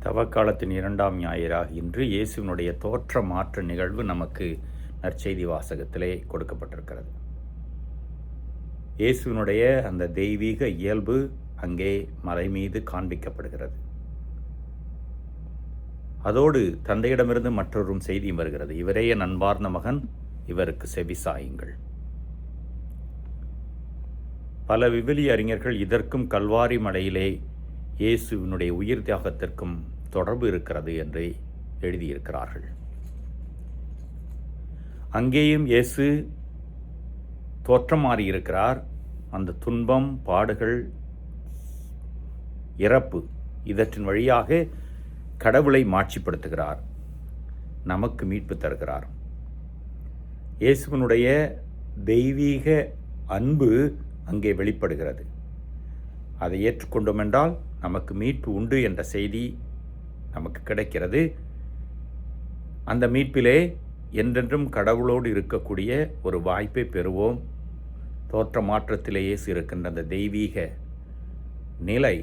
தவக்காலத்தின் 2ஆம் ஞாயிறாக இன்று இயேசுவினுடைய தோற்ற மாற்ற நிகழ்வு நமக்கு நற்செய்தி வாசகத்திலே கொடுக்கப்பட்டிருக்கிறது. இயேசுவினுடைய அந்த தெய்வீக இயல்பு அங்கே மலை மீது காண்பிக்கப்படுகிறது. அதோடு தந்தையிடமிருந்து மற்றொரு செய்தியும் வருகிறது. இவரே என் அன்பார்ந்த மகன், இவருக்கு செவிசாயுங்கள். பல விவிலிய அறிஞர்கள் இதற்கும் கல்வாரி மலையிலே இயேசுவினுடைய உயிர் தியாகத்திற்கும் தொடர்பு இருக்கிறது என்று எழுதியிருக்கிறார்கள். அங்கேயும் இயேசு தோற்றம் மாறியிருக்கிறார். அந்த துன்பம், பாடுகள், இறப்பு இதற்றின் வழியாக கடவுளை மாட்சிப்படுத்துகிறார், நமக்கு மீட்பு தருகிறார். இயேசுவினுடைய தெய்வீக அன்பு அங்கே வெளிப்படுகிறது. அதை ஏற்றுக்கொண்டோம் என்றால் நமக்கு மீட்பு உண்டு என்ற செய்தி நமக்கு கிடைக்கிறது. அந்த மீட்பிலே என்றென்றும் கடவுளோடு இருக்கக்கூடிய ஒரு வாய்ப்பை பெறுவோம். தோற்ற மாற்றத்திலே இயேசு இருக்கின்ற அந்த தெய்வீக நிலை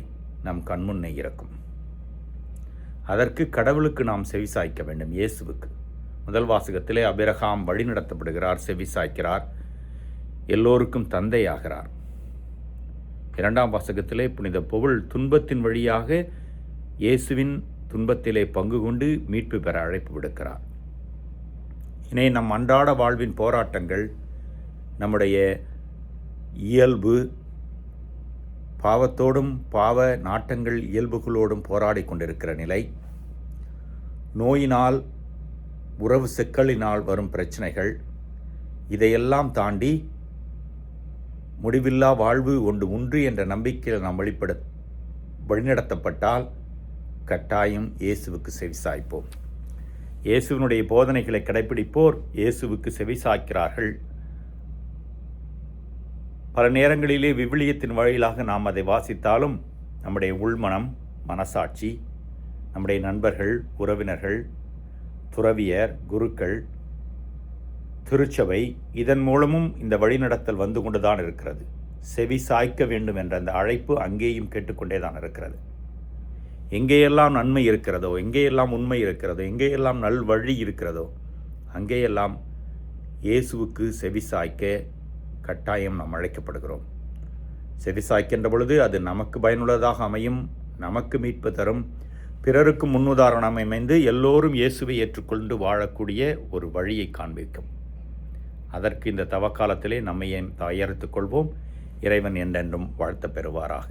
நம் கண்முன்னே இருக்கும். அதற்கு கடவுளுக்கு நாம் செவிசாய்க்க வேண்டும். இயேசுவுக்கு முதல் வாசகத்திலே அபிரகாம் வழிநடத்தப்படுகிறார், செவிசாய்க்கிறார், எல்லோருக்கும் தந்தையாகிறார். 2ஆம் வாசகத்திலே புனித பவுல் துன்பத்தின் வழியாக இயேசுவின் துன்பத்திலே பங்கு கொண்டு மீட்பு பெற அழைப்பு விடுக்கிறார். இனி நம் அன்றாட வாழ்வின் போராட்டங்கள், நம்முடைய இயல்பு, பாவத்தோடும் பாவ நாட்டங்கள் இயல்புகளோடும் போராடி கொண்டிருக்கிற நிலை, நோயினால் உறவு சிக்கலினால் வரும் பிரச்சனைகள், இதையெல்லாம் தாண்டி முடிவில்லா வாழ்வு உண்டு என்ற நம்பிக்கையில் நாம் வழிநடத்தப்பட்டால் கட்டாயம் இயேசுவுக்கு செவிசாய்ப்போம். இயேசுவினுடைய போதனைகளை கடைப்பிடிப்போர் இயேசுவுக்கு செவிசாய்க்கிறார்கள். பல நேரங்களிலே விவிலியத்தின் வழியிலாக நாம் அதை வாசித்தாலும் நம்முடைய உள்மனம், மனசாட்சி, நம்முடைய நண்பர்கள், உறவினர்கள், துறவியர், குருக்கள், திருச்சபை, இதன் மூலமும் இந்த வழிநடத்தல் வந்து கொண்டுதான் இருக்கிறது. செவி சாய்க்க வேண்டும் என்ற அந்த அழைப்பு அங்கேயும் கேட்டுக்கொண்டே தான் இருக்கிறது. எங்கேயெல்லாம் நன்மை இருக்கிறதோ, எங்கேயெல்லாம் உண்மை இருக்கிறதோ, எங்கேயெல்லாம் நல் வழி இருக்கிறதோ, அங்கேயெல்லாம் இயேசுவுக்கு செவி சாய்க்க கட்டாயம் நாம் அழைக்கப்படுகிறோம். செவி சாய்க்கின்ற பொழுது அது நமக்கு பயனுள்ளதாக அமையும், நமக்கு மீட்பு தரும், பிறருக்கு முன்னுதாரணம் அமைந்து எல்லோரும் இயேசுவை ஏற்றுக்கொண்டு வாழக்கூடிய ஒரு வழியை காண்பிக்கும். அதற்கு இந்த தவக்காலத்திலே நம்மை தயாரித்துக் கொள்வோம். இறைவன் என்றென்றும் வாழ்த்த பெறுவாராக.